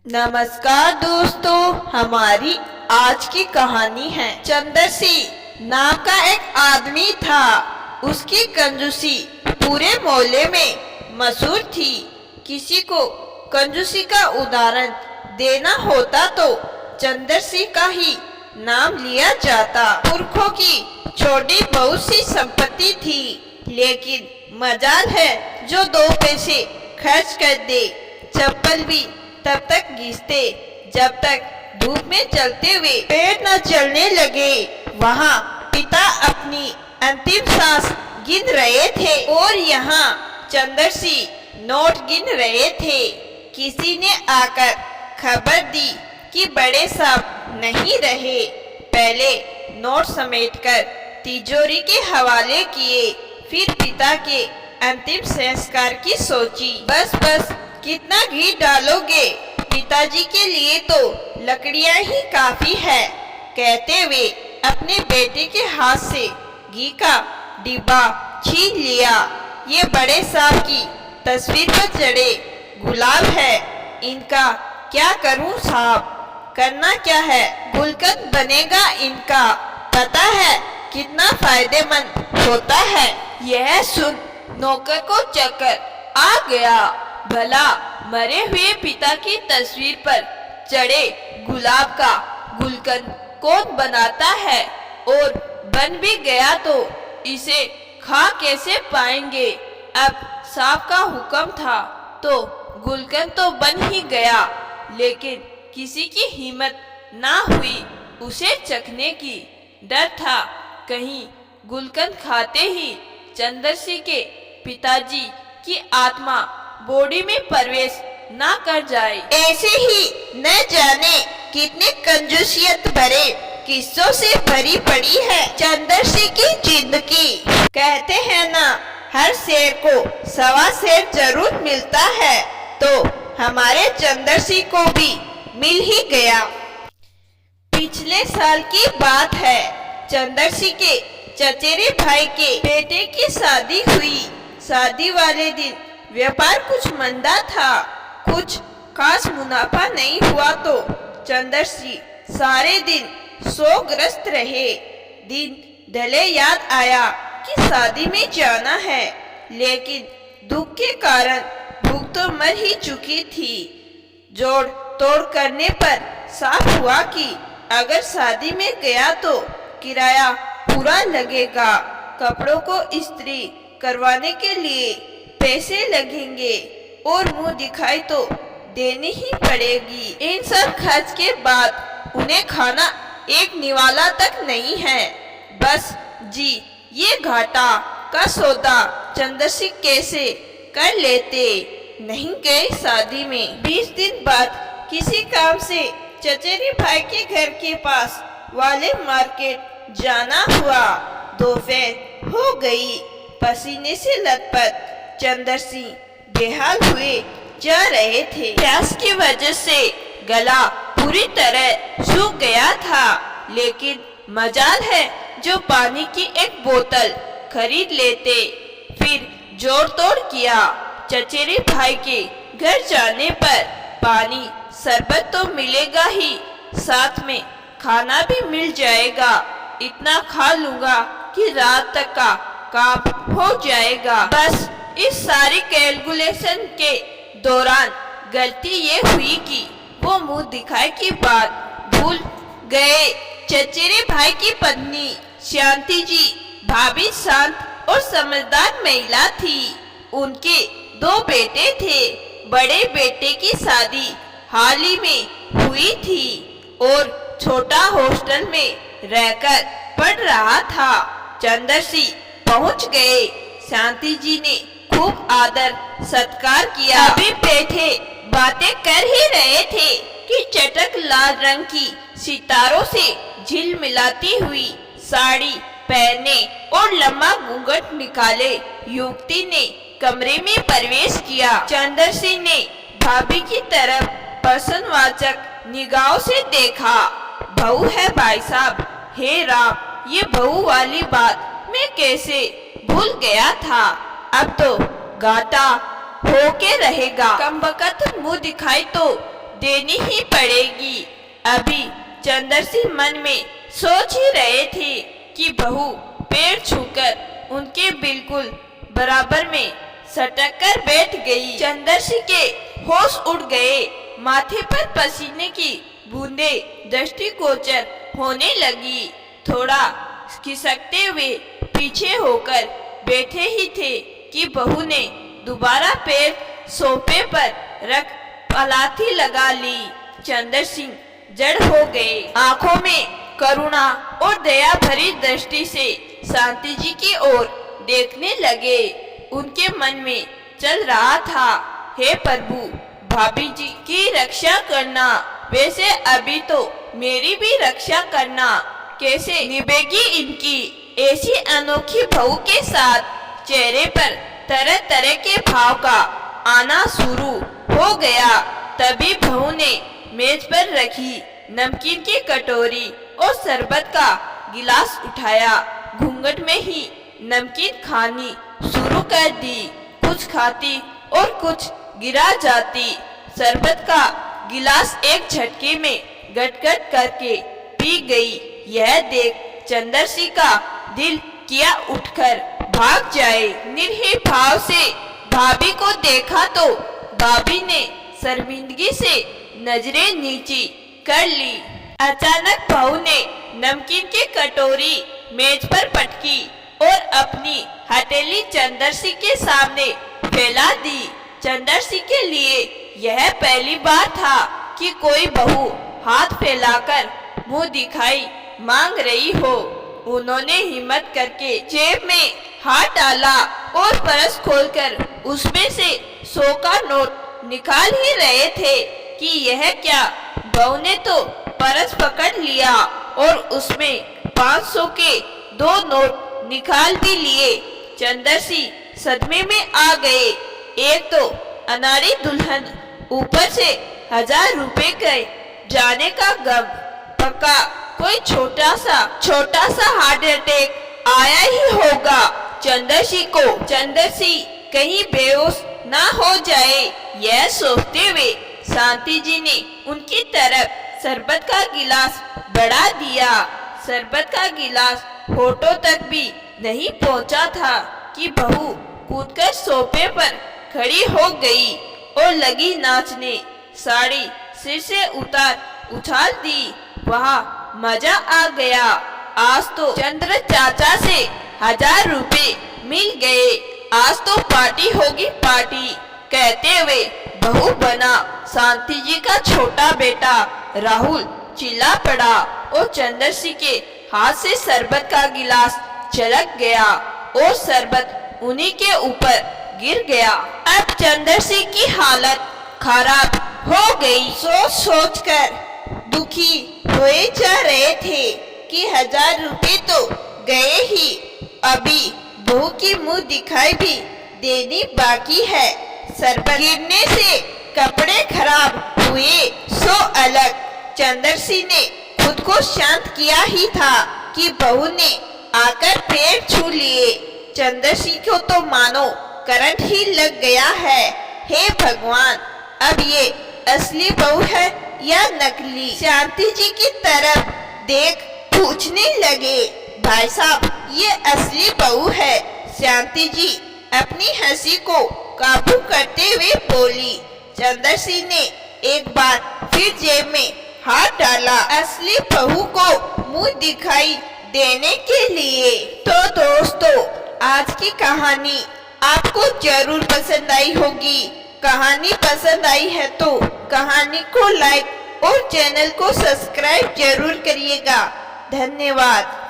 नमस्कार दोस्तों, हमारी आज की कहानी है। चंद्रसी नाम का एक आदमी था। उसकी कंजूसी पूरे मोहल्ले में मशहूर थी। किसी को कंजूसी का उदाहरण देना होता तो चंद्रसी का ही नाम लिया जाता। पुरखों की छोटी बहुत सी संपत्ति थी, लेकिन मजाल है जो 2 पैसे खर्च कर दे। चप्पल भी तब तक घिसते जब तक धूप में चलते हुए पैर न चलने लगे। वहाँ पिता अपनी अंतिम सांस गिन रहे थे और यहाँ चंद्रसी नोट गिन रहे थे। किसी ने आकर खबर दी कि बड़े साहब नहीं रहे। पहले नोट समेटकर तिजोरी के हवाले किए, फिर पिता के अंतिम संस्कार की सोची। बस कितना घी डालोगे? पिताजी के लिए तो लकड़ियां ही काफी है, कहते हुए अपने बेटे के हाथ से घी का डिब्बा छीन लिया। ये बड़े साहब की तस्वीर पर चढ़े गुलाब है, इनका क्या करूं साहब? करना क्या है? गुलकंद बनेगा इनका। पता है कितना फायदेमंद होता है। यह सुन नौकर को चक्कर आ गया। भला मरे हुए पिता की तस्वीर पर चढ़े गुलाब का गुलकंद कौन बनाता है? और बन भी गया तो इसे खा कैसे पाएंगे? अब साहब का हुक्म था तो गुलकंद तो बन ही गया, लेकिन किसी की हिम्मत ना हुई उसे चखने की। डर था कहीं गुलकंद खाते ही चंद्रसी के पिताजी की आत्मा बॉडी में प्रवेश ना कर जाए। ऐसे ही न जाने कितने कंजूसियत भरे किस्सों से भरी पड़ी है चंद्रसी की जिंदगी। कहते हैं ना, हर शेर को 1.25 शेर जरूर मिलता है, तो हमारे चंद्रसी को भी मिल ही गया। पिछले साल की बात है। चंद्रसी के चचेरे भाई के बेटे की शादी हुई। शादी वाले दिन व्यापार कुछ मंदा था। कुछ खास मुनाफा नहीं हुआ तो चंद्रसी सारे दिन शोकग्रस्त रहे। दिन ढले याद आया कि शादी में जाना है, लेकिन दुख के कारण भूख तो मर ही चुकी थी। जोड़ तोड़ करने पर साफ हुआ कि अगर शादी में गया तो किराया पूरा लगेगा। कपड़ों को इस्त्री करवाने के लिए पैसे लगेंगे और मुंह दिखाई तो देनी ही पड़ेगी। इन सब खर्च के बाद उन्हें खाना एक निवाला तक नहीं है। बस जी, ये घाटा का सौदा चंद्रसी कैसे कर लेते? नहीं गए शादी में। 20 दिन बाद किसी काम से चचेरे भाई के घर के पास वाले मार्केट जाना हुआ। दोपहर हो गई। पसीने से लथपथ चंद्रसी बेहाल हुए जा रहे थे। प्यास की वजह से गला पूरी तरह सूख गया था, लेकिन मजाल है जो पानी की एक बोतल खरीद लेते। फिर जोड़ तोड़ किया। चचेरे भाई के घर जाने पर पानी शरबत तो मिलेगा ही, साथ में खाना भी मिल जाएगा। इतना खा लूंगा कि रात तक का काम हो जाएगा। बस इस सारी कैलकुलेशन के दौरान गलती ये हुई कि वो मुंह दिखाए की बात भूल गए। चचेरे भाई की पत्नी शांति जी भाभी शांत और समझदार महिला थी। उनके 2 बेटे थे। बड़े बेटे की शादी हाल ही में हुई थी और छोटा हॉस्टल में रहकर पढ़ रहा था। चंद्रसी पहुंच गए। शांति जी ने खूब आदर सत्कार किया। अभी बैठे बातें कर ही रहे थे कि चटक लाल रंग की सितारों से झिलमिलाती हुई साड़ी पहने और लंबा घूंघट निकाले युवती ने कमरे में प्रवेश किया। चंद्रसी ने भाभी की तरफ प्रश्नवाचक निगाहों से देखा। बहू है भाई साहब। हे राम, ये बहू वाली बात मैं कैसे भूल गया था। अब तो घाटा हो के रहेगा। कमबख्त मुंह दिखाई तो देनी ही पड़ेगी। अभी चंदर सिंह मन में सोच ही रहे थे कि बहू पैर छूकर उनके बिल्कुल बराबर में सटक कर बैठ गई। चंदर सिंह के होश उड़ गए। माथे पर पसीने की बूंदें दृष्टिगोचर होने लगी। थोड़ा खिसकते हुए पीछे होकर बैठे ही थे कि बहू ने दोबारा पैर सोफे पर रख पलाथी लगा ली। चंदर सिंह जड़ हो गए। आंखों में करुणा और दया भरी दृष्टि से शांति जी की ओर देखने लगे। उनके मन में चल रहा था, हे प्रभु, भाभी जी की रक्षा करना, वैसे अभी तो मेरी भी रक्षा करना। कैसे निभेगी इनकी ऐसी अनोखी बहू के साथ। चेहरे पर तरह तरह के भाव का आना शुरू हो गया। तभी बहू ने मेज पर रखी नमकीन की कटोरी और शरबत का गिलास उठाया। घूंघट में ही नमकीन खानी शुरू कर दी। कुछ खाती और कुछ गिरा जाती। शरबत का गिलास एक झटके में गटगट करके पी गई। यह देख चंदर सिंह का दिल किया उठकर भाग जाए। निर्भय भाव से भाभी को देखा तो भाभी ने शर्मिंदगी से नजरें नीची कर ली। अचानक बहू ने नमकीन की कटोरी मेज पर पटकी और अपनी हथेली चंदर सिंह के सामने फैला दी। चंदर सिंह के लिए यह पहली बार था कि कोई बहू हाथ फैलाकर मुंह दिखाई मांग रही हो। उन्होंने हिम्मत करके जेब में हाथ डाला और पर्स खोलकर उसमें से 100 का नोट निकाल ही रहे थे कि यह क्या, बहू ने तो पर्स पकड़ लिया और उसमें 500 के 2 नोट निकाल भी लिए। चंदर सिंह सदमे में आ गए। एक तो अनाड़ी दुल्हन, ऊपर से 1000 रुपए गए जाने का गम। पक्का कोई छोटा सा हार्ट अटैक आया ही होगा चंदर सिंह को। चंदर सिंह कहीं बेहोश ना हो जाए, यह सोचते हुए शांति जी ने उनकी तरफ शरबत का गिलास बढ़ा दिया। शरबत का गिलास होठों तक भी नहीं पहुंचा था कि बहू कूदकर सोफे पर खड़ी हो गई और लगी नाचने। साड़ी सिर से उछाल दी। वहाँ मजा आ गया। आज तो चंद्र चाचा से 1000 रुपए मिल गए। आज तो पार्टी होगी पार्टी, कहते हुए बहू बना शांति जी का छोटा बेटा राहुल चिल्ला पड़ा और चंदर सिंह के हाथ से शरबत का गिलास छलक गया और शरबत उन्हीं के ऊपर गिर गया। अब चंदर सिंह की हालत खराब हो गई। सोच कर दुखी हुए जा रहे थे कि 1000 रुपए तो गए ही, अभी बहू की मुंह दिखाई भी देनी बाकी है। शरबत गिरने से कपड़े खराब हुए सो अलग। चंदर सिंह ने खुद को शांत किया ही था कि बहू ने आकर पैर छू लिए। चंदर सिंह को तो मानो करंट ही लग गया है। हे भगवान, अब ये असली बहू है या नकली? शांति जी की तरफ देख पूछने लगे, भाई साहब ये असली बहू है। शांति जी अपनी हंसी को काबू करते हुए बोली। चंदर सिंह ने एक बार फिर जेब में हाथ डाला असली बहू को मुंह दिखाई देने के लिए। तो दोस्तों, आज की कहानी आपको जरूर पसंद आई होगी। कहानी पसंद आई है तो कहानी को लाइक और चैनल को सब्सक्राइब जरूर करिएगा। धन्यवाद।